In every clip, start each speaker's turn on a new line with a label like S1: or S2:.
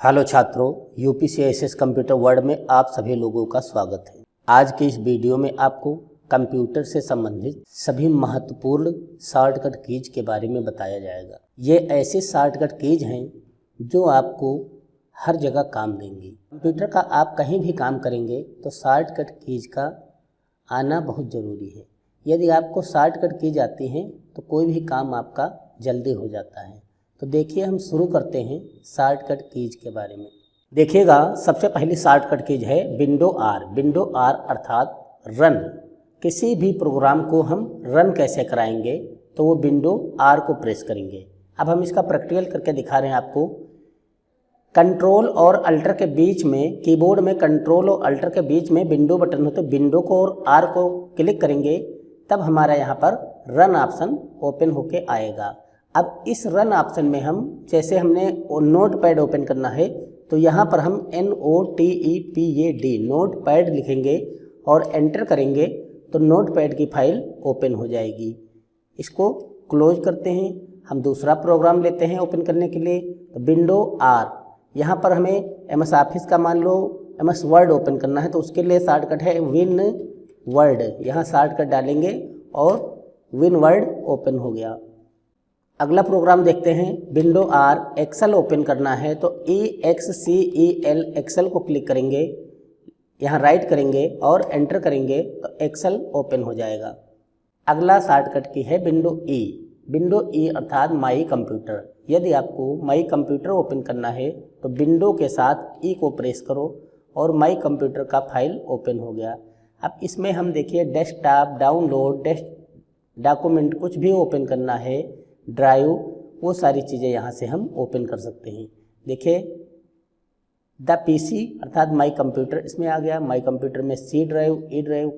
S1: Hello छात्रों, UPCSS computer world में आप सभी लोगों का स्वागत है। आज के इस वीडियो में आपको कंप्यूटर से संबंधित सभी महत्वपूर्ण शॉर्टकट कीज के बारे में बताया जाएगा। ये ऐसे शॉर्टकट कीज हैं जो आपको हर जगह काम देंगी। कंप्यूटर का आप कहीं भी काम करेंगे तो शॉर्टकट कीज का आना बहुत ज़रूरी है। यदि आपको शॉर्टकट कीज आती हैं तो कोई भी काम आपका जल्दी हो जाता है। तो देखिए, हम शुरू करते हैं शॉर्टकट कीज के बारे में। देखिएगा, सबसे पहली शॉर्टकट कीज है विंडो आर। विंडो आर अर्थात रन। किसी भी प्रोग्राम को हम रन कैसे कराएंगे तो वो विंडो आर को प्रेस करेंगे। अब हम इसका प्रैक्टिकल करके दिखा रहे हैं आपको। कंट्रोल और अल्टर के बीच में, कीबोर्ड में कंट्रोल और अल्टर के बीच में विंडो बटन होते, विंडो को और आर को क्लिक करेंगे तब हमारा यहाँ पर रन ऑप्शन ओपन होके आएगा। अब इस रन ऑप्शन में हम, जैसे हमने नोट पैड ओपन करना है तो यहाँ पर हम NOTEPAD नोट पैड लिखेंगे और एंटर करेंगे तो नोट पैड की फाइल ओपन हो जाएगी। इसको क्लोज करते हैं। हम दूसरा प्रोग्राम लेते हैं ओपन करने के लिए। तो विंडो आर, यहाँ पर हमें MS ऑफिस का मान लो MS वर्ड ओपन करना है तो उसके लिए शॉर्टकट है विन वर्ड। यहाँ शॉर्टकट डालेंगे और विन वर्ड ओपन हो गया। अगला प्रोग्राम देखते हैं। विंडो आर, एक्सेल ओपन करना है तो EXCEL एक्सेल को क्लिक करेंगे, यहाँ राइट करेंगे और एंटर करेंगे तो एक्सेल ओपन हो जाएगा। अगला शॉर्टकट की है विंडो ई। विंडो ई अर्थात माई कंप्यूटर। यदि आपको माई कंप्यूटर ओपन करना है तो विंडो के साथ ई को प्रेस करो और माई कंप्यूटर का फाइल ओपन हो गया। अब इसमें हम देखिए डेस्कटॉप, डाउनलोड, डॉक्यूमेंट कुछ भी ओपन करना है, ड्राइव, वो सारी चीज़ें यहाँ से हम ओपन कर सकते हैं। देखिए द PC अर्थात माई कंप्यूटर इसमें आ गया। माई कंप्यूटर में C ड्राइव, E ड्राइव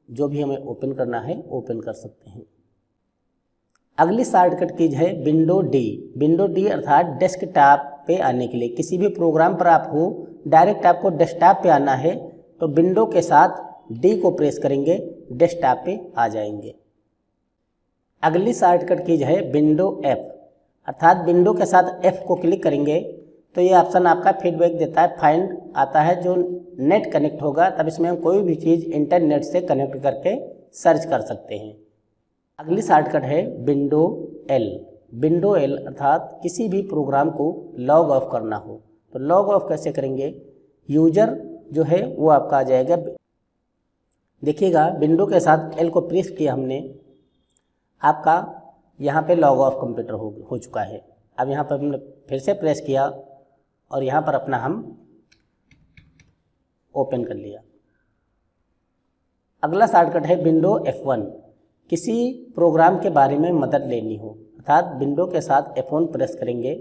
S1: जो भी हमें ओपन करना है ओपन कर सकते हैं। अगली शॉर्टकट कीज है विंडो डी। विंडो डी अर्थात डेस्कटॉप पे आने के लिए, किसी भी प्रोग्राम पर आप हो, डायरेक्ट आपको डेस्कटॉप पे आना है तो विंडो के साथ D को प्रेस करेंगे, डेस्कटॉप पे आ जाएंगे। अगली शॉर्टकट कीज है विंडो F अर्थात विंडो के साथ F को क्लिक करेंगे तो ये ऑप्शन आपका फीडबैक देता है, फाइंड आता है जो नेट कनेक्ट होगा, तब इसमें हम कोई भी चीज़ इंटरनेट से कनेक्ट करके सर्च कर सकते हैं। अगली शॉर्टकट है विंडो L। विंडो L अर्थात किसी भी प्रोग्राम को लॉग ऑफ करना हो तो लॉग ऑफ कैसे करेंगे, यूजर जो है वो आपका आ जाएगा। देखिएगा, विंडो के साथ L को प्रेस किया हमने, आपका यहाँ पे लॉग ऑफ कंप्यूटर हो चुका है। अब यहाँ पर हमने फिर से प्रेस किया और यहाँ पर अपना हम ओपन कर लिया। अगला शॉर्टकट है विंडो F1। किसी प्रोग्राम के बारे में मदद लेनी हो अर्थात विंडो के साथ F1 प्रेस करेंगे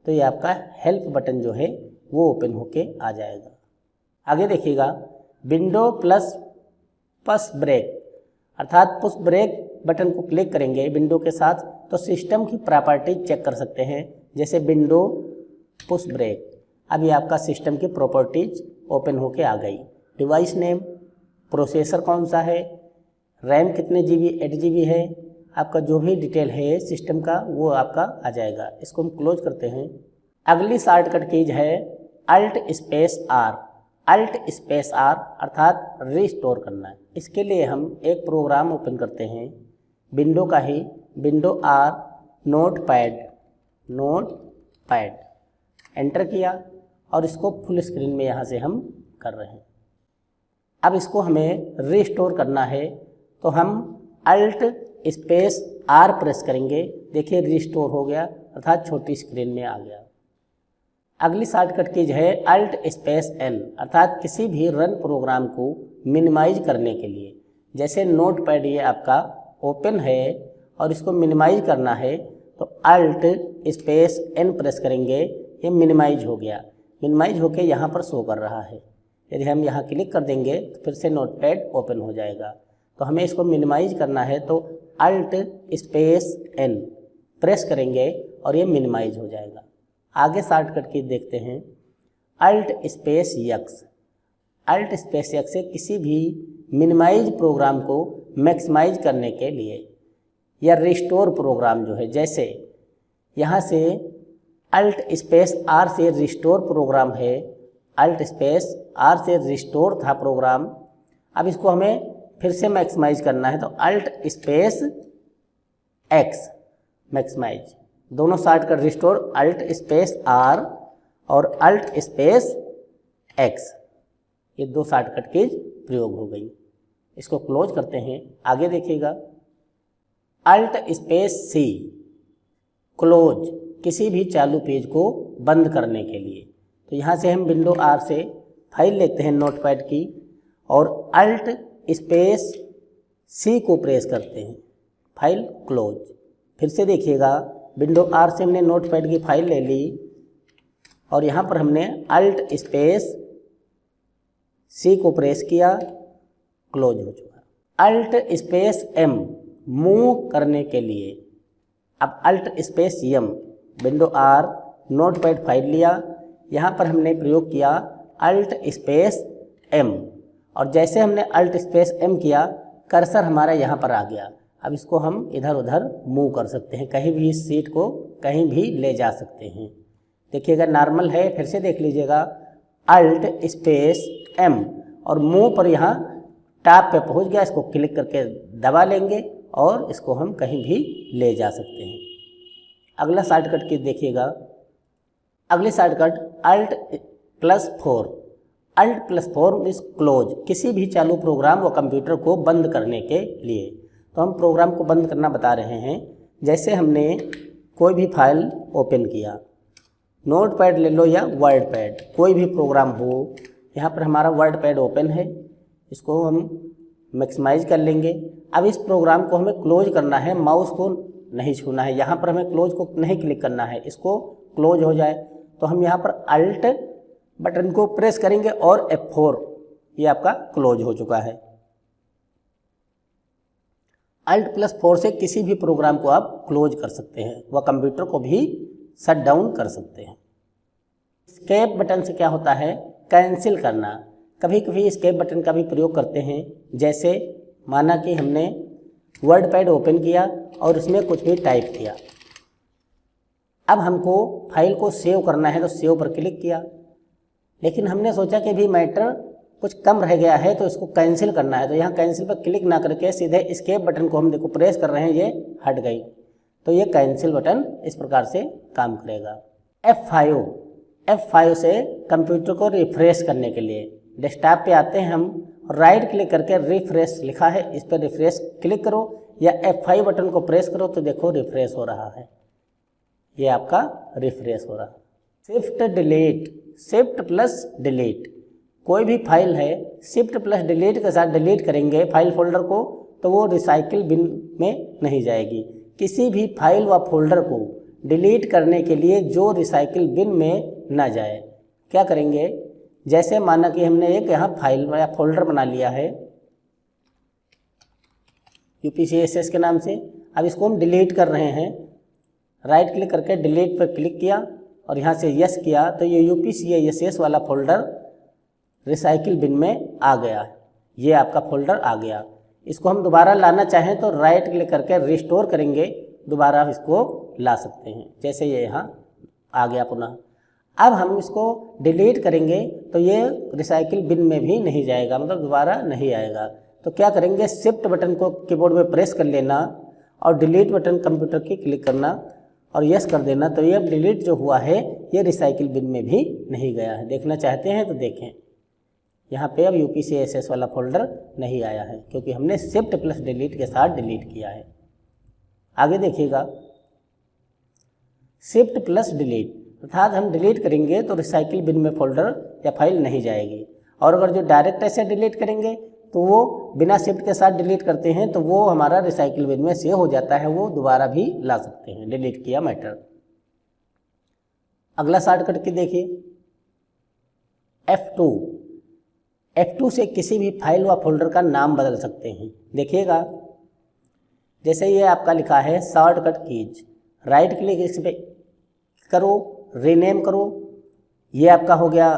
S1: तो ये आपका हेल्प बटन जो है वो ओपन होके आ जाएगा। आगे देखिएगा, विंडो प्लस पुश ब्रेक अर्थात पुश ब्रेक बटन को क्लिक करेंगे विंडो के साथ तो सिस्टम की प्रॉपर्टीज चेक कर सकते हैं, जैसे विंडो पुश ब्रेक। अभी आपका सिस्टम की प्रॉपर्टीज ओपन होके आ गई। डिवाइस नेम, प्रोसेसर कौन सा है, रैम कितने GB, 8 GB है, आपका जो भी डिटेल है सिस्टम का वो आपका आ जाएगा। इसको हम क्लोज करते हैं। अगली शॉर्टकट कीज है alt space R. Alt space R अर्थात रिस्टोर करना है। इसके लिए हम एक प्रोग्राम ओपन करते हैं, विंडो का ही, window R, Notepad enter किया और इसको फुल स्क्रीन में यहाँ से हम कर रहे हैं। अब इसको हमें रिस्टोर करना है तो हम अल्ट स्पेस आर प्रेस करेंगे। देखिए रिस्टोर हो गया अर्थात छोटी स्क्रीन में आ गया। अगली शॉर्टकट कीज है अल्ट स्पेस N अर्थात किसी भी रन प्रोग्राम को मिनिमाइज करने के लिए, जैसे नोट पैड ये आपका ओपन है और इसको मिनिमाइज करना है तो अल्ट स्पेस N प्रेस करेंगे, ये मिनिमाइज हो गया। मिनिमाइज होके यहाँ पर शो कर रहा है। यदि हम यहाँ क्लिक कर देंगे तो फिर से नोट पैड ओपन हो जाएगा। तो हमें इसको मिनिमाइज करना है तो अल्ट स्पेस N प्रेस करेंगे और ये मिनिमाइज हो जाएगा। आगे शॉर्टकट की देखते हैं alt space X। Alt space X से किसी भी मिनिमाइज प्रोग्राम को मैक्सिमाइज करने के लिए या रिस्टोर प्रोग्राम जो है, जैसे यहाँ से अल्ट स्पेस आर से रिस्टोर प्रोग्राम है, अल्ट स्पेस आर से रिस्टोर था प्रोग्राम। अब इसको हमें फिर से मैक्सिमाइज करना है, तो अल्ट स्पेस एक्स मैक्सिमाइज, दोनों shortcut restore alt space R और अल्ट स्पेस एक्स, ये दो शॉर्टकट की प्रयोग हो गई। इसको क्लोज करते हैं। आगे देखिएगा, अल्ट स्पेस सी क्लोज, किसी भी चालू पेज को बंद करने के लिए। तो यहाँ से हम विंडो आर से फाइल लेते हैं नोटपैड की और अल्ट स्पेस सी को प्रेस करते हैं, फाइल क्लोज। फिर से देखिएगा, विंडो आर से हमने नोटपैड की फाइल ले ली और यहाँ पर हमने अल्ट स्पेस सी को प्रेस किया, क्लोज हो चुका। अल्ट स्पेस एम मूव करने के लिए, अब alt space M, window or notepad file लिया, यहाँ पर हमने प्रयोग किया अल्ट स्पेस एम और जैसे हमने अल्ट स्पेस एम किया कर्सर हमारा यहाँ पर आ गया। अब इसको हम इधर उधर मूव कर सकते हैं, कहीं भी इस सीट को कहीं भी ले जा सकते हैं। देखिएगा नॉर्मल है, फिर से देख लीजिएगा, अल्ट स्पेस एम और मूव पर यहाँ टैब पे पहुँच गया, इसको क्लिक करके दबा लेंगे और इसको हम कहीं भी ले जा सकते हैं। अगला शॉर्टकट की देखिएगा, अगली shortcut alt plus 4, alt plus 4 means close, किसी भी चालू प्रोग्राम व कंप्यूटर को बंद करने के लिए। तो हम प्रोग्राम को बंद करना बता रहे हैं। जैसे हमने कोई भी फाइल ओपन किया, नोटपैड ले लो या वर्ड पैड, कोई भी प्रोग्राम हो, यहाँ पर हमारा वर्ड पैड ओपन है, इसको हम मैक्सिमाइज कर लेंगे। अब इस प्रोग्राम को हमें क्लोज करना है, माउस को नहीं छूना है, यहाँ पर हमें क्लोज को नहीं क्लिक करना है, इसको क्लोज हो जाए तो हम यहाँ पर अल्ट बटन को प्रेस करेंगे और F4, ये आपका क्लोज हो चुका है। अल्ट प्लस 4 से किसी भी प्रोग्राम को आप क्लोज कर सकते हैं व कंप्यूटर को भी शट डाउन कर सकते हैं। एस्केप बटन से क्या होता है, कैंसिल करना। कभी कभी एस्केप बटन का भी प्रयोग करते हैं, जैसे माना कि हमने वर्ड पैड ओपन किया और उसमें कुछ भी टाइप किया, अब हमको फाइल को सेव करना है तो सेव पर क्लिक किया, लेकिन हमने सोचा कि भी मैटर कुछ कम रह गया है तो इसको कैंसिल करना है, तो यहाँ कैंसिल पर क्लिक ना करके सीधे एस्केप बटन को हम देखो प्रेस कर रहे हैं, ये हट गई, तो ये कैंसिल बटन इस प्रकार से काम करेगा। F5 से कंप्यूटर को रिफ्रेश करने के लिए डेस्कटॉप पे आते हैं हम, राइट क्लिक करके रिफ्रेश लिखा है, इस पर रिफ्रेश क्लिक करो या F5 बटन को प्रेस करो तो देखो रिफ्रेश हो रहा है, ये आपका रिफ्रेश हो रहा है। Shift delete, shift plus delete, कोई भी फाइल है शिफ्ट प्लस डिलीट के साथ डिलीट करेंगे फाइल फोल्डर को तो वो रिसाइकिल बिन में नहीं जाएगी। किसी भी फाइल व फोल्डर को डिलीट करने के लिए जो रिसाइकिल बिन में ना जाए, क्या करेंगे, जैसे माना कि हमने एक यहाँ फाइल या फोल्डर बना लिया है UPCSS के नाम से, अब इसको हम डिलीट कर रहे हैं, राइट क्लिक करके डिलीट पर क्लिक किया और यहाँ से यस किया तो ये UPCSS वाला फोल्डर रिसाइकिल बिन में आ गया, ये आपका फोल्डर आ गया। इसको हम दोबारा लाना चाहें तो राइट क्लिक करके रिस्टोर करेंगे, दोबारा इसको ला सकते हैं, जैसे ये यहाँ आ गया पुनः। अब हम इसको डिलीट करेंगे तो ये रिसाइकिल बिन में भी नहीं जाएगा, मतलब दोबारा नहीं आएगा। तो क्या करेंगे, शिफ्ट बटन को कीबोर्ड में प्रेस कर लेना और डिलीट बटन कंप्यूटर की क्लिक करना और यस कर देना, तो ये डिलीट जो हुआ है ये रिसाइकिल बिन में भी नहीं गया है। देखना चाहते हैं तो देखें, यहाँ पे अब UPCSS वाला फोल्डर नहीं आया है क्योंकि हमने शिफ्ट प्लस डिलीट के साथ डिलीट किया है। आगे देखिएगा, शिफ्ट प्लस डिलीट अर्थात हम डिलीट करेंगे तो रिसाइकिल बिन में फोल्डर या फाइल नहीं जाएगी, और अगर जो डायरेक्ट ऐसे डिलीट करेंगे तो वो बिना शिफ्ट के साथ डिलीट करते हैं तो वो हमारा रिसाइकिल बिन में सेव हो जाता है, वो दोबारा भी ला सकते हैं डिलीट किया मैटर। अगला शॉर्टकट की देखिए, F2 से किसी भी फाइल व फोल्डर का नाम बदल सकते हैं। देखिएगा, जैसे ये आपका लिखा है शॉर्टकट कीज, राइट क्लिक इस पे करो, रीनेम करो, ये आपका हो गया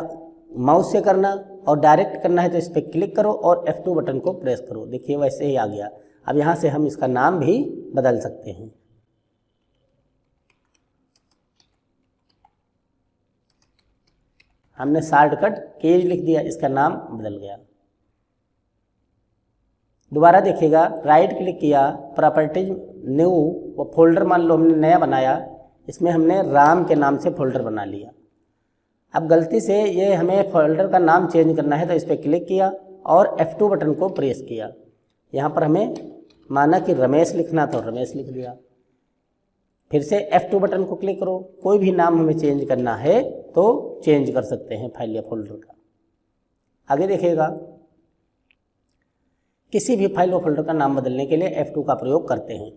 S1: माउस से करना, और डायरेक्ट करना है तो इस पर क्लिक करो और F2 बटन को प्रेस करो, देखिए वैसे ही आ गया। अब यहाँ से हम इसका नाम भी बदल सकते हैं। हमने शॉर्टकट कीज लिख दिया, इसका नाम बदल गया। दोबारा देखिएगा, राइट क्लिक किया, प्रॉपर्टीज न्यू, वो फोल्डर मान लो हमने नया बनाया, इसमें हमने राम के नाम से फोल्डर बना लिया। अब गलती से ये हमें फोल्डर का नाम चेंज करना है तो इस पर क्लिक किया और F2 बटन को प्रेस किया। यहाँ पर हमें माना कि रमेश लिखना तो रमेश लिख दिया। फिर से F2 बटन को क्लिक करो, कोई भी नाम हमें चेंज करना है तो चेंज कर सकते हैं फाइल या फोल्डर का। आगे देखिएगा, किसी भी फाइल और फोल्डर का नाम बदलने के लिए F2 का प्रयोग करते हैं।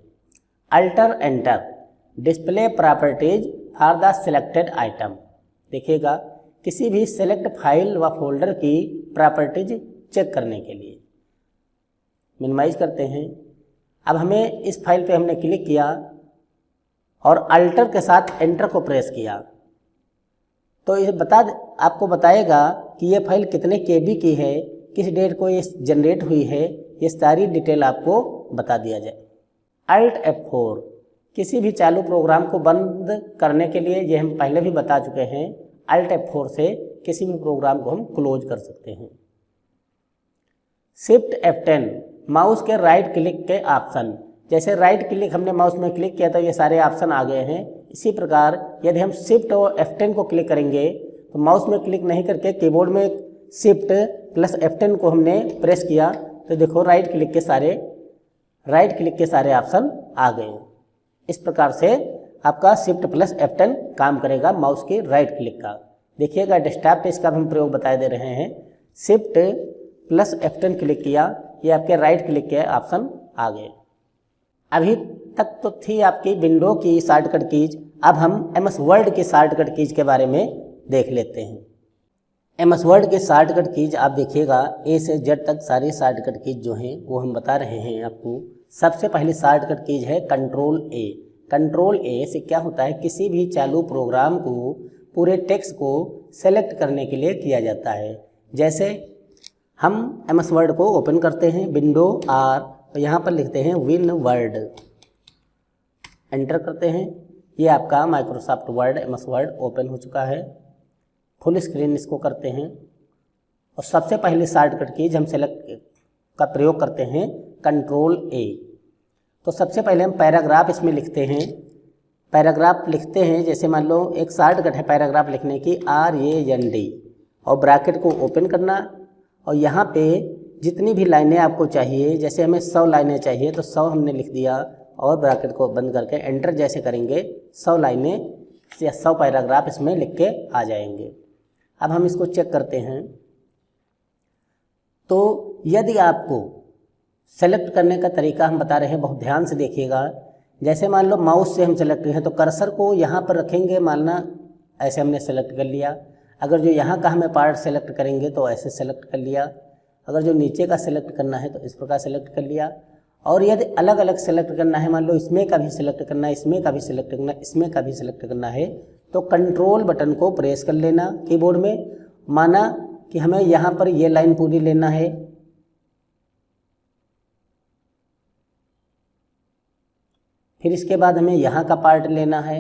S1: Alter enter display properties for the selected item. देखिएगा, किसी भी सेलेक्ट फाइल व फोल्डर की प्रॉपर्टीज चेक करने के लिए मिनिमाइज करते हैं। अब हमें इस फाइल पे हमने क्लिक किया और अल्टर के साथ एंटर को प्रेस किया तो ये आपको बताएगा कि ये फाइल कितने KB की है, किस डेट को ये जनरेट हुई है, ये सारी डिटेल आपको बता दिया जाए। Alt F4 किसी भी चालू प्रोग्राम को बंद करने के लिए, ये हम पहले भी बता चुके हैं, Alt F4 से किसी भी प्रोग्राम को हम क्लोज कर सकते हैं। Shift F10 माउस के राइट क्लिक के ऑप्शन, जैसे राइट क्लिक हमने माउस में क्लिक किया तो ये सारे ऑप्शन आ गए हैं। इसी प्रकार यदि हम Shift और F10 को क्लिक करेंगे तो माउस में क्लिक नहीं करके कीबोर्ड में Shift प्लस F10 को हमने प्रेस किया तो देखो राइट क्लिक के सारे ऑप्शन आ गए। इस प्रकार से आपका Shift प्लस F10 काम करेगा माउस की राइट क्लिक का। देखिएगा, डेस्कटॉप पे इसका हम प्रयोग बताए दे रहे हैं। Shift प्लस F10 क्लिक किया, ये आपके राइट क्लिक के ऑप्शन आ गए। अभी तक तो थी आपकी विंडो की शॉर्टकट कीज, अब हम MS वर्ड की शॉर्टकट कीज के बारे में देख लेते हैं। MS वर्ड के शॉर्टकट कीज आप देखिएगा, A से Z तक सारी शॉर्टकट कीज जो हैं वो हम बता रहे हैं आपको। सबसे पहली शॉर्टकट कीज है कंट्रोल A। कंट्रोल A से क्या होता है, किसी भी चालू प्रोग्राम को पूरे टेक्स्ट को सेलेक्ट करने के लिए किया जाता है। जैसे हम MS वर्ड को ओपन करते हैं, विंडो R, तो यहाँ पर लिखते हैं विन वर्ड, एंटर करते हैं, ये आपका Microsoft word MS word open हो चुका है। फुल स्क्रीन इसको करते हैं और सबसे पहली शॉर्टकट कीज हम सेलेक्ट का प्रयोग करते हैं कंट्रोल A। तो सबसे पहले हम पैराग्राफ इसमें लिखते हैं। पैराग्राफ लिखते हैं, जैसे मान लो एक शॉर्टकट है पैराग्राफ लिखने की, RAND, और ब्रैकेट को ओपन करना और यहाँ पे जितनी भी लाइनें आपको चाहिए, जैसे हमें 100 लाइनें चाहिए तो 100 हमने लिख दिया और ब्रैकेट को बंद करके एंटर जैसे करेंगे 100 लाइनें या 100 पैराग्राफ इसमें लिख के आ जाएंगे। अब हम इसको चेक करते हैं। तो यदि आपको सेलेक्ट करने का तरीका हम बता रहे हैं, बहुत ध्यान से देखिएगा। जैसे मान लो माउस से हम सेलेक्ट हैं तो कर्सर को यहाँ पर रखेंगे, मानना ऐसे हमने सेलेक्ट कर लिया। अगर जो यहाँ का हमें पार्ट सेलेक्ट करेंगे तो ऐसे सेलेक्ट कर लिया। अगर जो नीचे का सेलेक्ट करना है तो इस प्रकार सेलेक्ट कर लिया। और यदि अलग अलग सेलेक्ट करना है, मान लो इसमें का भी सेलेक्ट करना है, इसमें का भी सेलेक्ट करना है, इसमें का भी सेलेक्ट करना है, तो कंट्रोल बटन को प्रेस कर लेना कीबोर्ड में। माना कि हमें यहाँ पर ये लाइन पूरी लेना है, फिर इसके बाद हमें यहाँ का पार्ट लेना है,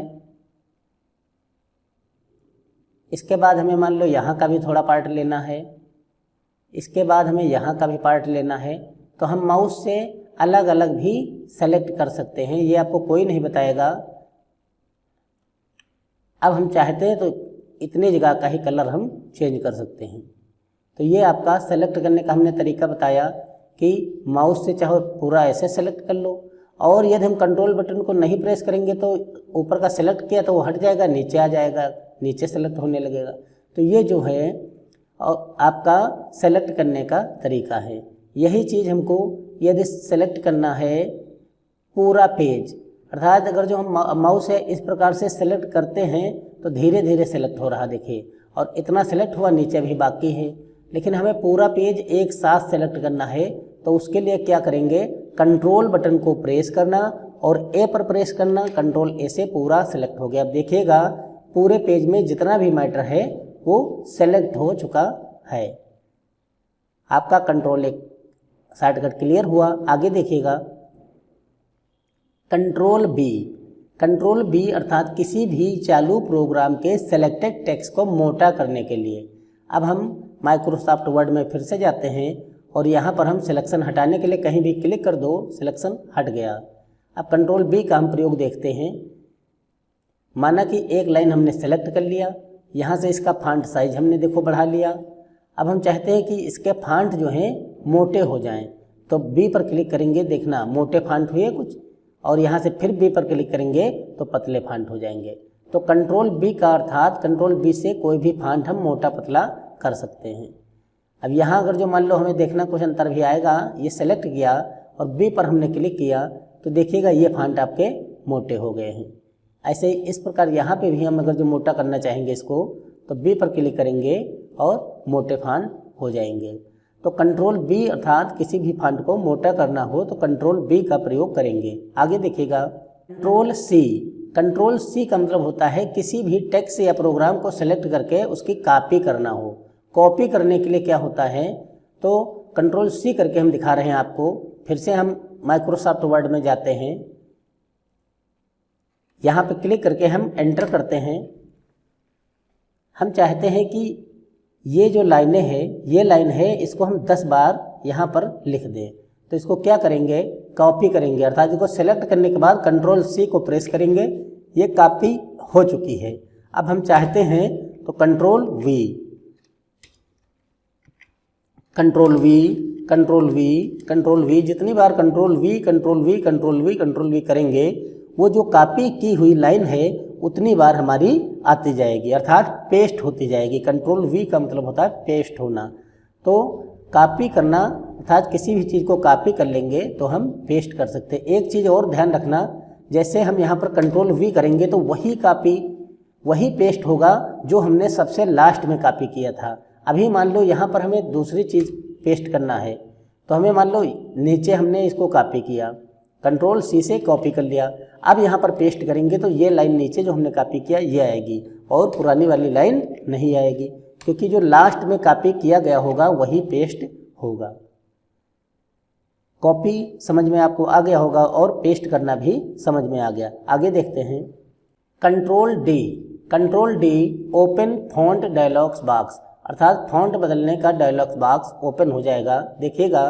S1: इसके बाद हमें मान लो यहाँ का भी थोड़ा पार्ट लेना है, इसके बाद हमें यहाँ का भी पार्ट लेना है। तो हम माउस से अलग अलग भी सेलेक्ट कर सकते हैं, ये आपको कोई नहीं बताएगा। अब हम चाहते हैं तो इतने जगह का ही कलर हम चेंज कर सकते हैं। तो ये आपका सेलेक्ट करने का हमने तरीका बताया कि माउस से चाहे पूरा ऐसे सेलेक्ट कर लो, और यदि हम कंट्रोल बटन को नहीं प्रेस करेंगे तो ऊपर का सेलेक्ट किया तो वो हट जाएगा, नीचे आ जाएगा, नीचे सेलेक्ट होने लगेगा। तो ये जो है आपका सेलेक्ट करने का तरीका है। यही चीज़ हमको यदि सेलेक्ट करना है पूरा पेज, अर्थात अगर जो हम माउस है इस प्रकार से सेलेक्ट करते हैं तो धीरे धीरे सेलेक्ट हो रहा देखिए, और इतना सेलेक्ट हुआ, नीचे भी बाकी है। लेकिन हमें पूरा पेज एक साथ सेलेक्ट करना है तो उसके लिए क्या करेंगे, कंट्रोल बटन को प्रेस करना और ए पर प्रेस करना, कंट्रोल ए से पूरा सेलेक्ट हो गया। अब देखिएगा पूरे पेज में जितना भी मैटर है वो सेलेक्ट हो चुका है। आपका कंट्रोल एक शॉर्टकट क्लियर हुआ। आगे देखिएगा कंट्रोल बी। कंट्रोल बी अर्थात किसी भी चालू प्रोग्राम के सेलेक्टेड टेक्स्ट को मोटा करने के लिए। अब हम माइक्रोसॉफ्ट वर्ड में फिर से जाते हैं और यहाँ पर हम सिलेक्शन हटाने के लिए कहीं भी क्लिक कर दो, सिलेक्शन हट गया। अब कंट्रोल बी का हम प्रयोग देखते हैं। माना कि एक लाइन हमने सेलेक्ट कर लिया, यहाँ से इसका फॉन्ट साइज हमने देखो बढ़ा लिया। अब हम चाहते हैं कि इसके फॉन्ट जो हैं मोटे हो जाएं, तो बी पर क्लिक करेंगे, देखना मोटे फॉन्ट हुए कुछ, और यहाँ से फिर बी पर क्लिक करेंगे तो पतले फॉन्ट हो जाएंगे। तो कंट्रोल बी का अर्थात कंट्रोल बी से कोई भी फॉन्ट हम मोटा पतला कर सकते हैं। अब यहाँ अगर जो मान लो हमें देखना कुछ अंतर भी आएगा, ये सेलेक्ट किया और बी पर हमने क्लिक किया तो देखिएगा ये फॉन्ट आपके मोटे हो गए हैं। ऐसे ही इस प्रकार यहाँ पे भी हम अगर जो मोटा करना चाहेंगे इसको तो बी पर क्लिक करेंगे और मोटे फॉन्ट हो जाएंगे। तो कंट्रोल बी अर्थात किसी भी फॉन्ट को मोटा करना हो तो कंट्रोल बी का प्रयोग करेंगे। आगे देखिएगा कंट्रोल सी। कंट्रोल सी का मतलब होता है किसी भी टेक्स्ट या प्रोग्राम को सेलेक्ट करके उसकी कॉपी करना हो। कॉपी करने के लिए क्या होता है, तो कंट्रोल सी करके हम दिखा रहे हैं आपको। फिर से हम माइक्रोसॉफ्ट वर्ड में जाते हैं, यहाँ पे क्लिक करके हम एंटर करते हैं। हम चाहते हैं कि ये जो लाइनें हैं, ये लाइन है, इसको हम 10 बार यहाँ पर लिख दें। तो इसको क्या करेंगे, कॉपी करेंगे, अर्थात इसको सेलेक्ट करने के बाद कंट्रोल सी को प्रेस करेंगे। ये कॉपी हो चुकी है। अब हम चाहते हैं तो control V, control V, control V, control V, जितनी बार control V, control V, control V, control V करेंगे वो जो कॉपी की हुई लाइन है उतनी बार हमारी आती जाएगी, अर्थात पेस्ट होती जाएगी। कंट्रोल वी का मतलब होता है पेस्ट होना। तो कॉपी करना अर्थात किसी भी चीज़ को कॉपी कर लेंगे तो हम पेस्ट कर सकते हैं। एक चीज़ और ध्यान रखना, जैसे हम यहाँ पर कंट्रोल वी करेंगे तो वही कॉपी वही पेस्ट होगा जो हमने सबसे लास्ट में कॉपी किया था। अभी मान लो यहाँ पर हमें दूसरी चीज़ पेस्ट करना है, तो हमें मान लो नीचे हमने इसको कॉपी किया, कंट्रोल सी से कॉपी कर लिया। अब यहाँ पर पेस्ट करेंगे तो ये लाइन नीचे जो हमने कॉपी किया ये आएगी और पुरानी वाली लाइन नहीं आएगी, क्योंकि जो लास्ट में कॉपी किया गया होगा वही पेस्ट होगा। कॉपी समझ में आपको आ गया होगा और पेस्ट करना भी समझ में आ गया। आगे देखते हैं control D. Control D open font dialogues box, अर्थात फॉन्ट बदलने का डायलॉग्स बॉक्स ओपन हो जाएगा। देखिएगा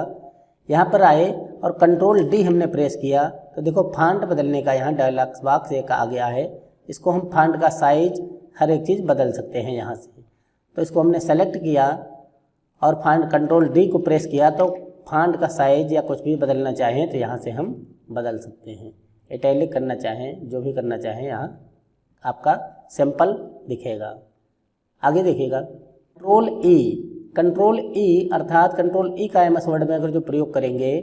S1: यहाँ पर आए और कंट्रोल डी हमने प्रेस किया तो देखो फॉन्ट बदलने का यहाँ डायलॉग्स बॉक्स एक आ गया है। इसको हम फॉन्ट का साइज हर एक चीज़ बदल सकते हैं यहाँ से। तो इसको हमने सेलेक्ट किया और फॉन्ट कंट्रोल डी को प्रेस किया तो फॉन्ट का साइज या कुछ भी बदलना चाहें तो यहाँ से हम बदल सकते हैं। इटैलिक करना चाहें, जो भी करना चाहें, यहाँ आपका सैंपल दिखेगा। आगे देखिएगा कंट्रोल ई। कंट्रोल ई अर्थात कंट्रोल ई का एमएस वर्ड में अगर जो प्रयोग करेंगे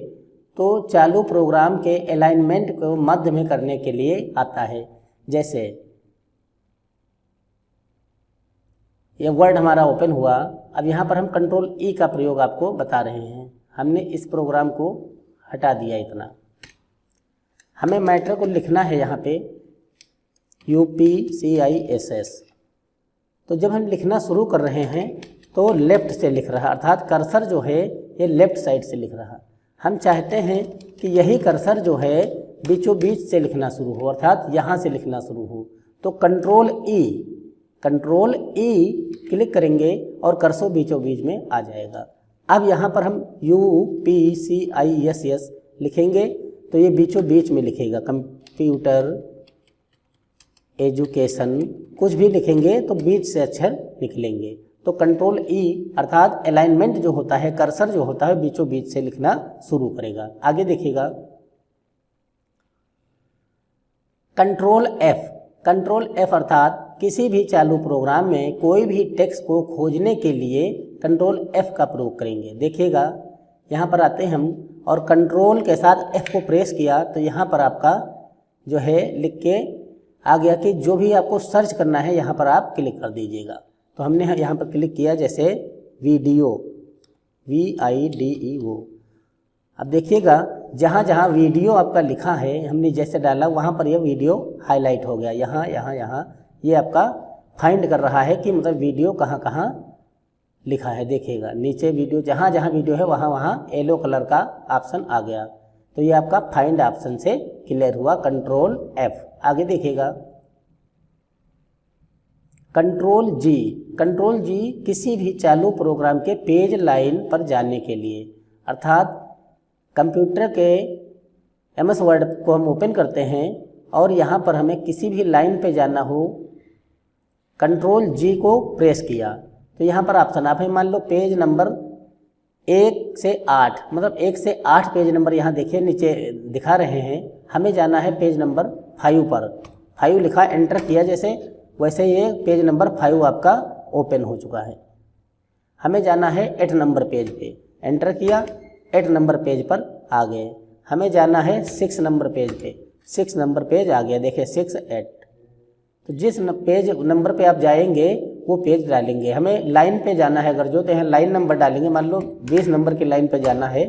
S1: तो चालू प्रोग्राम के अलाइनमेंट को मध्य में करने के लिए आता है। जैसे ये वर्ड हमारा ओपन हुआ, अब यहाँ पर हम कंट्रोल ई का प्रयोग आपको बता रहे हैं। हमने इस प्रोग्राम को हटा दिया इतना, हमें मैटर को लिखना है यहाँ पे UPCISS। तो जब हम लिखना शुरू कर रहे हैं तो लेफ़्ट से लिख रहा, अर्थात कर्सर जो है ये लेफ़्ट साइड से लिख रहा। हम चाहते हैं कि यही कर्सर जो है बीचों बीच से लिखना शुरू हो, अर्थात यहाँ से लिखना शुरू हो। तो कंट्रोल ई क्लिक करेंगे और कर्सर बीचों बीच में आ जाएगा। अब यहाँ पर हम UPCISS लिखेंगे तो ये बीचों बीच में लिखेगा। कंप्यूटर एजुकेशन कुछ भी लिखेंगे तो बीच से अक्षर निकलेंगे। तो कंट्रोल ई अर्थात अलाइनमेंट जो होता है, कर्सर जो होता है बीचों बीच से लिखना शुरू करेगा। आगे देखिएगा कंट्रोल एफ। कंट्रोल एफ अर्थात किसी भी चालू प्रोग्राम में कोई भी टेक्स्ट को खोजने के लिए कंट्रोल एफ का प्रयोग करेंगे। देखिएगा यहाँ पर आते हैं हम और कंट्रोल के साथ एफ को प्रेस किया तो यहाँ पर आपका जो है लिख के आ गया कि जो भी आपको सर्च करना है यहाँ पर आप क्लिक कर दीजिएगा। तो हमने यहाँ पर क्लिक किया, जैसे वीडियो, VIDEO। अब देखिएगा जहाँ जहाँ वीडियो आपका लिखा है हमने जैसे डाला वहाँ पर यह वीडियो हाईलाइट हो गया। यहाँ यहाँ यहाँ ये आपका फाइंड कर रहा है कि मतलब वीडियो कहाँ कहाँ लिखा है। देखिएगा नीचे वीडियो, जहाँ जहाँ वीडियो है वहाँ वहाँ येलो कलर का ऑप्शन आ गया। तो ये आपका फाइंड ऑप्शन से क्लियर हुआ, कंट्रोल F। आगे देखिएगा कंट्रोल जी किसी भी चालू प्रोग्राम के पेज लाइन पर जाने के लिए, अर्थात कंप्यूटर के MS वर्ड को हम ओपन करते हैं और यहाँ पर हमें किसी भी लाइन पे जाना हो, कंट्रोल G को प्रेस किया तो यहाँ पर ऑप्शन आप है, मान लो पेज नंबर 1 से 8, मतलब 1 से 8 पेज नंबर यहाँ देखिए नीचे दिखा रहे हैं, हमें जाना है पेज नंबर 5 पर। 5 लिखा, एंटर किया जैसे, वैसे ये पेज नंबर 5 आपका ओपन हो चुका है। हमें जाना है 8 नंबर पेज पे, एंटर किया, 8 नंबर पेज पर आ गए। हमें जाना है 6 नंबर पेज पे, 6 नंबर पेज आ गया, देखिए 6 8। तो जिस पेज नंबर पे आप जाएंगे वो पेज डालेंगे। हमें लाइन पे जाना है, अगर जो तो यहाँ लाइन नंबर डालेंगे, मान लो 20 नंबर की लाइन पे जाना है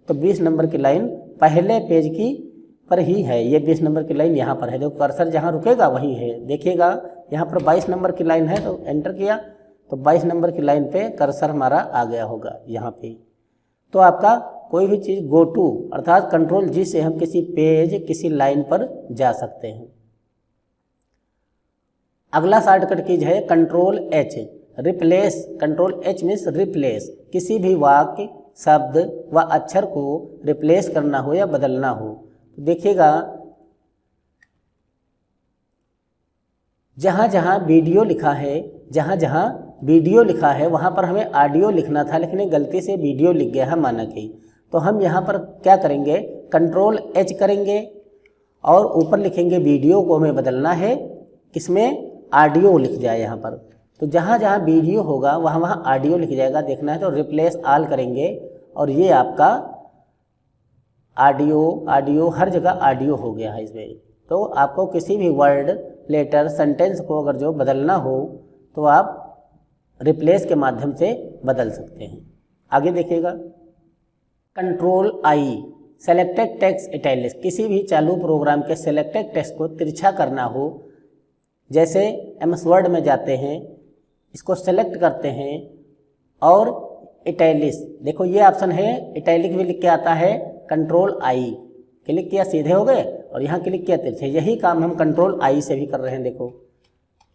S1: तो 20 नंबर की लाइन पहले पेज की पर ही है, ये 20 नंबर की लाइन यहाँ पर है, देखो कर्सर जहाँ रुकेगा वहीं है। देखिएगा यहाँ पर 22 नंबर की लाइन है तो एंटर किया तो 22 नंबर की लाइन पे कर्सर हमारा आ गया होगा यहाँ पे। तो आपका कोई भी चीज़ गो टू अर्थात कंट्रोल G से हम किसी पेज किसी लाइन पर जा सकते हैं। अगला शॉर्टकट कीज है control H, replace. Control H means replace, किसी भी वाक्य शब्द व अक्षर को रिप्लेस करना हो या बदलना हो। तो देखिएगा जहाँ जहाँ वीडियो लिखा है, जहाँ जहाँ वीडियो लिखा है वहाँ पर हमें ऑडियो लिखना था, लेकिन गलती से वीडियो लिख गया है मानक ही। तो हम यहाँ पर क्या करेंगे, कंट्रोल H करेंगे और ऊपर लिखेंगे वीडियो को हमें बदलना है, किसमें ऑडियो लिख जाए यहाँ पर। तो जहाँ जहाँ वीडियो होगा वहाँ वहाँ ऑडियो लिख जाएगा, देखना है तो रिप्लेस ऑल करेंगे और ये आपका ऑडियो हर जगह ऑडियो हो गया है इसमें। तो आपको किसी भी वर्ड लेटर सेंटेंस को अगर जो बदलना हो तो आप रिप्लेस के माध्यम से बदल सकते हैं। आगे देखिएगा control I, selected text italics, किसी भी चालू प्रोग्राम के सेलेक्टेड टेक्स्ट को तिरछा करना हो, जैसे MS वर्ड में जाते हैं, इसको सेलेक्ट करते हैं और इटैलिक्स, देखो ये ऑप्शन है, इटैलिक भी लिख के आता है, कंट्रोल I क्लिक किया सीधे हो गए और यहाँ क्लिक किया तिरछे। यही काम हम कंट्रोल I से भी कर रहे हैं। देखो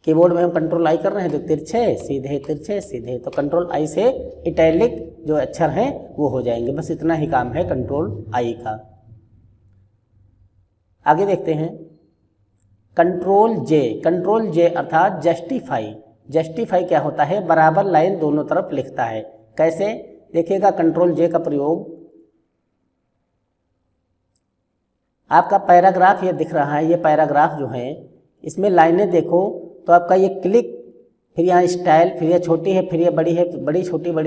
S1: कीबोर्ड में हम कंट्रोल I कर रहे हैं तो तिरछे सीधे तिरछे सीधे, तो कंट्रोल I से इटैलिक जो अक्षर हैं वो हो जाएंगे। बस इतना ही काम है कंट्रोल I का। आगे देखते हैं कंट्रोल J अर्थात जस्टिफाई। जस्टिफाई क्या होता है, बराबर लाइन दोनों तरफ लिखता है। कैसे, देखिएगा कंट्रोल J का प्रयोग, आपका पैराग्राफ ये दिख रहा है, ये पैराग्राफ जो है इसमें लाइनें देखो तो आपका ये क्लिक, फिर यहाँ स्टाइल, फिर ये छोटी है, फिर ये बड़ी है, बड़ी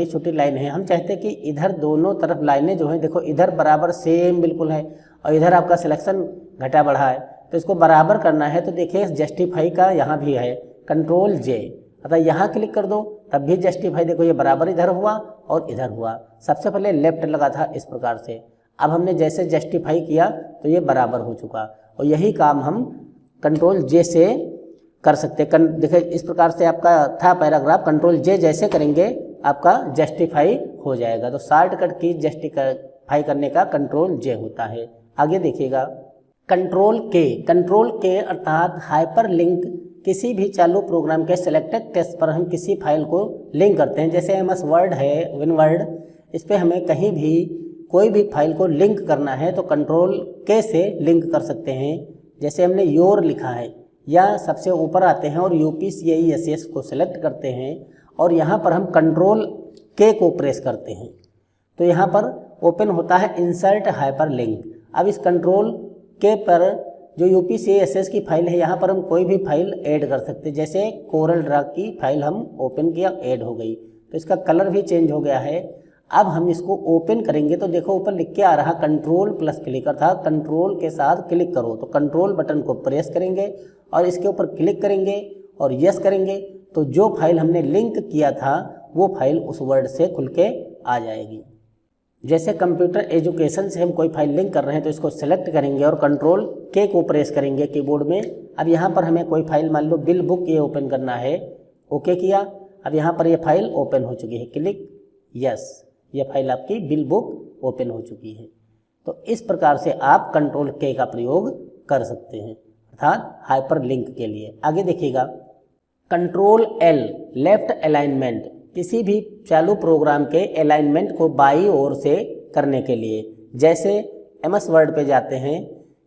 S1: छोटी लाइन है। हम चाहते हैं कि इधर दोनों तरफ लाइनें जो हैं, देखो इधर बराबर सेम बिल्कुल है और इधर आपका सिलेक्शन घटा बढ़ा है, तो इसको बराबर करना है। तो देखिए जस्टिफाई का यहाँ भी है कंट्रोल J, अतः यहाँ क्लिक कर दो तब भी जस्टिफाई, देखो ये बराबर इधर हुआ और इधर हुआ। सबसे पहले लेफ्ट लगा था इस प्रकार से, अब हमने जैसे जस्टिफाई किया तो ये बराबर हो चुका और यही काम हम कंट्रोल J से कर सकते हैं। देखिए इस प्रकार से आपका था पैराग्राफ, कंट्रोल J जैसे करेंगे आपका जस्टिफाई हो जाएगा। तो शॉर्टकट की जस्टिफाई करने का कंट्रोल J होता है। आगे देखिएगा कंट्रोल K अर्थात हाइपर लिंक, किसी भी चालू प्रोग्राम के सिलेक्टेड टेक्स्ट पर हम किसी फाइल को लिंक करते हैं। जैसे MS वर्ड है, विनवर्ड, इस पर हमें कहीं भी कोई भी फाइल को लिंक करना है तो कंट्रोल K से लिंक कर सकते हैं। जैसे हमने योर लिखा है, या सबसे ऊपर आते हैं और UPCISS को सिलेक्ट करते हैं और यहाँ पर हम कंट्रोल K को प्रेस करते हैं तो यहाँ पर ओपन होता है इंसर्ट हाइपर लिंक। अब इस कंट्रोल K पर जो UPCISS की फाइल है, यहाँ पर हम कोई भी फाइल ऐड कर सकते हैं। जैसे कोरल ड्रा की फाइल हम ओपन किया, ऐड हो गई, तो इसका कलर भी चेंज हो गया है। अब हम इसको ओपन करेंगे तो देखो ऊपर लिख के आ रहा कंट्रोल प्लस क्लिक, अर्थात कंट्रोल के साथ क्लिक करो, तो कंट्रोल बटन को प्रेस करेंगे और इसके ऊपर क्लिक करेंगे और यस करेंगे तो जो फाइल हमने लिंक किया था वो फाइल उस वर्ड से खुल के आ जाएगी। जैसे कंप्यूटर एजुकेशन से हम कोई फाइल लिंक कर रहे हैं तो इसको सेलेक्ट करेंगे और कंट्रोल K को प्रेस करेंगे कीबोर्ड में। अब यहाँ पर हमें कोई फाइल, मान लो बिल बुक, ये ओपन करना है, ओके किया। अब यहाँ पर ये फाइल ओपन हो चुकी है, क्लिक यस, ये फाइल आपकी बिल बुक ओपन हो चुकी है। तो इस प्रकार से आप कंट्रोल के का प्रयोग कर सकते हैं, अर्थात हाइपर लिंक के लिए। आगे देखिएगा, कंट्रोल एल लेफ्ट अलाइनमेंट, किसी भी चालू प्रोग्राम के अलाइनमेंट को बाई ओर से करने के लिए। जैसे एमएस वर्ड पे जाते हैं,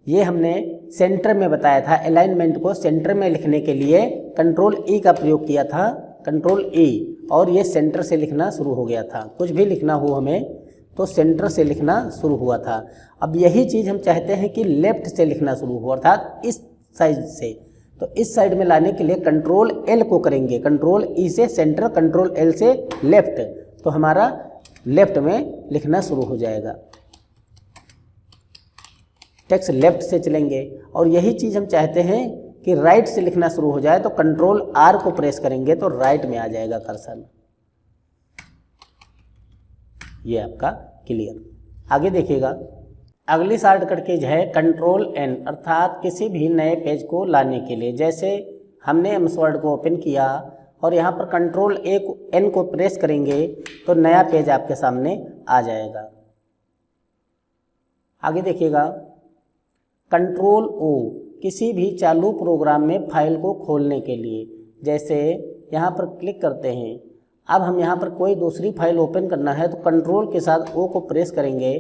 S1: ये हमने सेंटर में बताया था, अलाइनमेंट को सेंटर में लिखने के लिए कंट्रोल ई का प्रयोग किया था, कंट्रोल ई, और ये सेंटर से लिखना शुरू हो गया था। कुछ भी लिखना हो हमें तो सेंटर से लिखना शुरू हुआ था। अब यही चीज़ हम चाहते हैं कि लेफ्ट से लिखना शुरू हो, अर्थात इस साइड से। तो इस साइड में लाने के लिए कंट्रोल एल को करेंगे, कंट्रोल ई से सेंटर, कंट्रोल एल से लेफ्ट, तो हमारा लेफ्ट में लिखना शुरू हो जाएगा, टेक्स्ट लेफ्ट से चलेंगे। और यही चीज़ हम चाहते हैं कि राइट से लिखना शुरू हो जाए, तो कंट्रोल आर को प्रेस करेंगे तो राइट में आ जाएगा कर्सर। ये आपका क्लियर। आगे देखिएगा, अगली शॉर्टकट कीज है कंट्रोल एन, अर्थात किसी भी नए पेज को लाने के लिए। जैसे हमने एमएस वर्ड को ओपन किया और यहाँ पर कंट्रोल एन को प्रेस करेंगे तो नया पेज आपके सामने आ जाएगा। आगे देखिएगा, कंट्रोल ओ, किसी भी चालू प्रोग्राम में फाइल को खोलने के लिए। जैसे यहाँ पर क्लिक करते हैं, अब हम यहाँ पर कोई दूसरी फाइल ओपन करना है तो कंट्रोल के साथ ओ को प्रेस करेंगे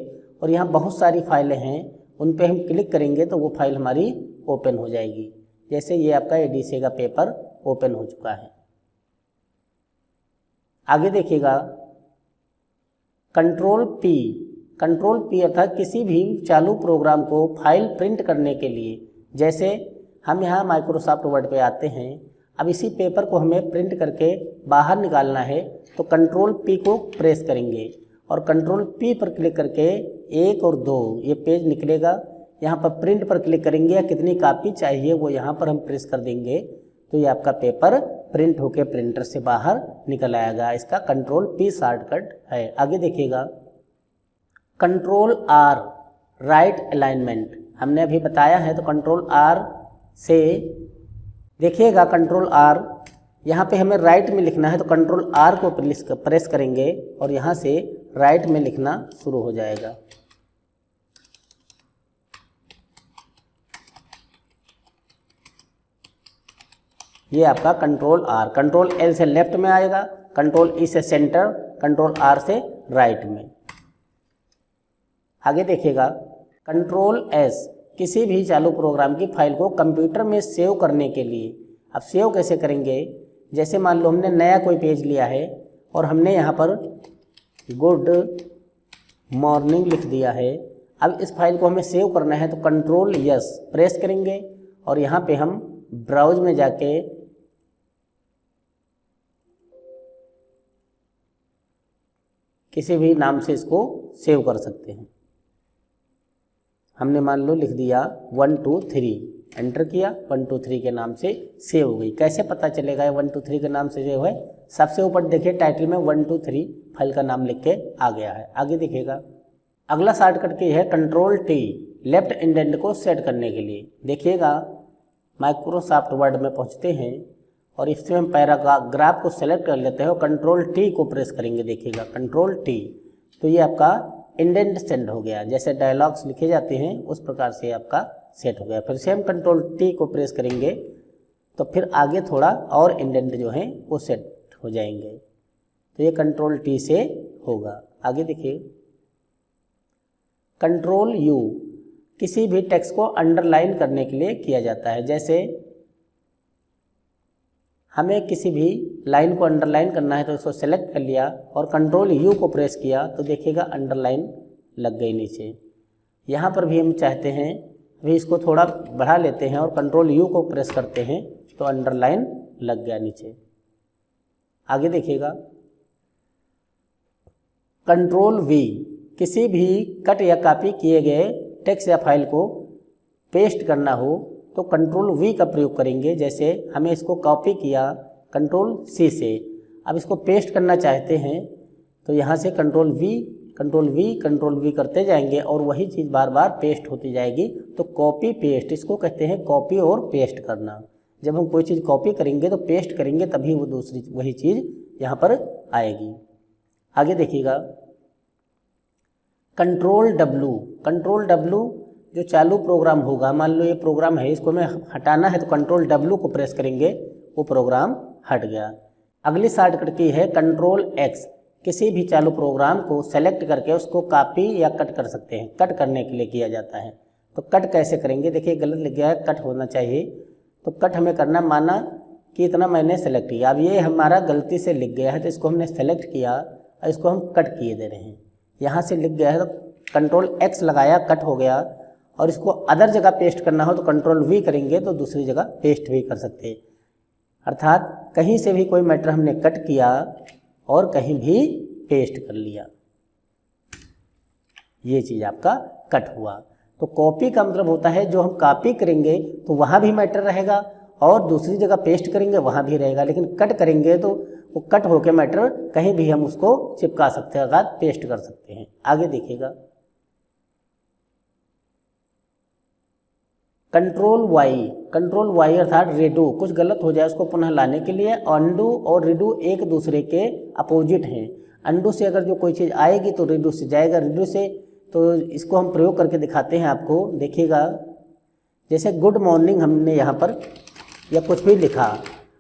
S1: और यहाँ बहुत सारी फाइलें हैं, उन पे हम क्लिक करेंगे तो वो फाइल हमारी ओपन हो जाएगी। जैसे ये आपका एडीसी का पेपर ओपन हो चुका है। आगे देखिएगा, कंट्रोल पी, कंट्रोल पी अर्थात किसी भी चालू प्रोग्राम को फाइल प्रिंट करने के लिए। जैसे हम यहाँ माइक्रोसॉफ्ट वर्ड पे आते हैं, अब इसी पेपर को हमें प्रिंट करके बाहर निकालना है तो कंट्रोल पी को प्रेस करेंगे और कंट्रोल पी पर क्लिक करके 1 और 2 ये पेज निकलेगा। यहाँ पर प्रिंट पर क्लिक करेंगे या कितनी कापी चाहिए वो यहाँ पर हम प्रेस कर देंगे तो ये आपका पेपर प्रिंट होके प्रिंटर से बाहर निकल आएगा। इसका कंट्रोल पी शॉर्टकट है। आगे देखिएगा, कंट्रोल आर राइट अलाइनमेंट, हमने अभी बताया है, तो कंट्रोल आर से देखिएगा, कंट्रोल आर यहाँ पे हमें राइट में लिखना है तो कंट्रोल आर को प्रेस करेंगे और यहाँ से राइट में लिखना शुरू हो जाएगा। ये आपका कंट्रोल आर, कंट्रोल एल से लेफ्ट में आएगा, कंट्रोल ई से सेंटर, कंट्रोल आर से राइट में। आगे देखिएगा, कंट्रोल एस, किसी भी चालू प्रोग्राम की फाइल को कंप्यूटर में सेव करने के लिए। अब सेव कैसे करेंगे, जैसे मान लो हमने नया कोई पेज लिया है और हमने यहाँ पर गुड मॉर्निंग लिख दिया है। अब इस फाइल को हमें सेव करना है तो कंट्रोल यस प्रेस करेंगे और यहाँ पे हम ब्राउज में जाके किसी भी नाम से इसको सेव कर सकते हैं। हमने मान लो लिख दिया 1 2 3, एंटर किया, 1 2 3 के नाम से सेव हो गई। कैसे पता चलेगा 1 2 3 के नाम से सेव है, सबसे ऊपर देखिए टाइटल में 1 2 3 फाइल का नाम लिख के आ गया है। आगे देखिएगा, अगला शॉर्टकट की है कंट्रोल टी, लेफ्ट इंडेंट को सेट करने के लिए। देखिएगा, माइक्रोसॉफ्ट वर्ड में पहुंचते हैं और इसमें हम पैराग्राफ को सेलेक्ट कर लेते हैं और कंट्रोल टी को प्रेस करेंगे। देखिएगा कंट्रोल टी, तो ये आपका इंडेंट सेट हो गया। जैसे डायलॉग्स लिखे जाते हैं उस प्रकार से आपका सेट हो गया। फिर से हम कंट्रोल टी को प्रेस करेंगे तो फिर आगे थोड़ा और इंडेंट जो है वो सेट हो जाएंगे। तो ये कंट्रोल टी से होगा। आगे देखिए, कंट्रोल यू, किसी भी टेक्स्ट को अंडरलाइन करने के लिए किया जाता है। जैसे हमें किसी भी लाइन को अंडरलाइन करना है तो इसको सेलेक्ट कर लिया और कंट्रोल यू को प्रेस किया तो देखिएगा अंडरलाइन लग गई नीचे। यहाँ पर भी हम चाहते हैं, अभी इसको थोड़ा बढ़ा लेते हैं और कंट्रोल यू को प्रेस करते हैं तो अंडरलाइन लग गया नीचे। आगे देखिएगा, कंट्रोल वी, किसी भी कट या कॉपी किए गए टेक्स्ट या फाइल को पेस्ट करना हो तो कंट्रोल वी का प्रयोग करेंगे। जैसे हमें इसको कॉपी किया कंट्रोल सी से, अब इसको पेस्ट करना चाहते हैं तो यहाँ से कंट्रोल वी करते जाएंगे और वही चीज़ बार बार पेस्ट होती जाएगी। तो कॉपी पेस्ट इसको कहते हैं, कॉपी और पेस्ट करना। जब हम कोई चीज़ कॉपी करेंगे तो पेस्ट करेंगे तभी वो दूसरी वही चीज़ यहाँ पर आएगी। आगे देखिएगा, कंट्रोल डब्लू जो चालू प्रोग्राम होगा, मान लो ये प्रोग्राम है, इसको हमें हटाना है तो कंट्रोल डब्लू को प्रेस करेंगे, वो प्रोग्राम हट गया। अगली शॉर्टकट की है कंट्रोल एक्स। किसी भी चालू प्रोग्राम को सेलेक्ट करके उसको कॉपी या कट कर सकते हैं, कट करने के लिए किया जाता है। तो कट कैसे करेंगे, देखिए गलत लिख गया है, कट होना चाहिए। तो कट हमें करना, माना कि इतना मैंने सेलेक्ट किया, अब ये हमारा गलती से लिख गया है तो इसको हमने सेलेक्ट किया और इसको हम कट किए दे रहे हैं। यहाँ से लिख गया है तो कंट्रोल एक्स लगाया, कट हो गया। और इसको अदर जगह पेस्ट करना हो तो कंट्रोल वी करेंगे तो दूसरी जगह पेस्ट भी कर सकते हैं। अर्थात कहीं से भी कोई मैटर हमने कट किया और कहीं भी पेस्ट कर लिया, ये चीज़ आपका कट हुआ। तो कॉपी का मतलब होता है जो हम कॉपी करेंगे तो वहाँ भी मैटर रहेगा और दूसरी जगह पेस्ट करेंगे वहाँ भी रहेगा, लेकिन कट करेंगे तो वो कट होकर मैटर कहीं भी हम उसको चिपका सकते हैं, अर्थात पेस्ट कर सकते हैं। आगे देखिएगा, कंट्रोल वाई अर्थात रेडो, कुछ गलत हो जाए उसको पुनः लाने के लिए। अंडू और रिडू एक दूसरे के अपोजिट हैं। अंडू से अगर जो कोई चीज़ आएगी तो रिडू से जाएगा, रिडू से, तो इसको हम प्रयोग करके दिखाते हैं आपको, देखिएगा। जैसे गुड मॉर्निंग हमने यहाँ पर या कुछ भी लिखा,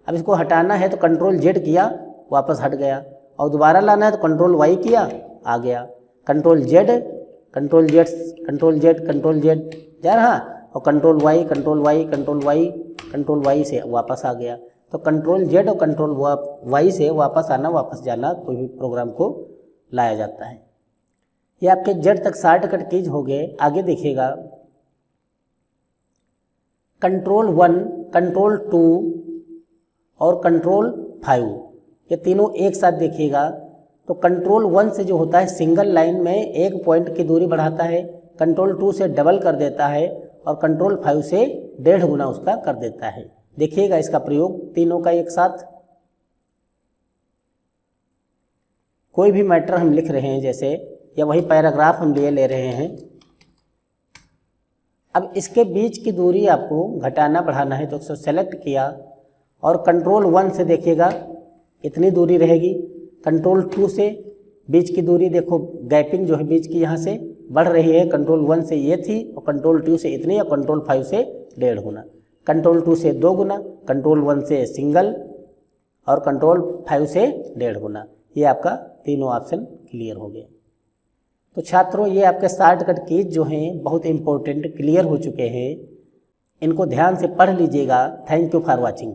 S1: अब इसको हटाना है तो कंट्रोल जेड किया, वापस हट गया, और दोबारा लाना है तो कंट्रोल वाई किया, आ गया। कंट्रोल जेड जा रहा, और कंट्रोल वाई से वापस आ गया। तो कंट्रोल जेड और कंट्रोल वाई से वापस आना वापस जाना कोई भी प्रोग्राम को लाया जाता है। ये आपके जेड तक शॉर्टकट कीज हो गए। आगे देखिएगा, कंट्रोल 1, कंट्रोल 2 और कंट्रोल 5, ये तीनों एक साथ देखिएगा। तो कंट्रोल 1 से जो होता है सिंगल लाइन में एक पॉइंट की दूरी बढ़ाता है, कंट्रोल 2 से डबल कर देता है और कंट्रोल 5 से 1.5 गुना उसका कर देता है। देखिएगा इसका प्रयोग तीनों का एक साथ। कोई भी मैटर हम लिख रहे हैं जैसे, या वही पैराग्राफ हम ले रहे हैं, अब इसके बीच की दूरी आपको घटाना बढ़ाना है तो उसको सेलेक्ट किया और कंट्रोल 1 से देखिएगा इतनी दूरी रहेगी, कंट्रोल 2 से बीच की दूरी देखो, गैपिंग जो है बीच की यहाँ से बढ़ रही है, कंट्रोल 1 से ये थी और कंट्रोल 2 से इतनी, और कंट्रोल 5 से 1.5 गुना, कंट्रोल 2 से 2 गुना, कंट्रोल 1 से सिंगल और कंट्रोल 5 से 1.5 गुना। ये आपका तीनों ऑप्शन क्लियर हो गए। तो छात्रों, ये आपके शॉर्टकट कीज जो हैं बहुत इंपॉर्टेंट क्लियर हो चुके हैं, इनको ध्यान से पढ़ लीजिएगा। Thank you for watching.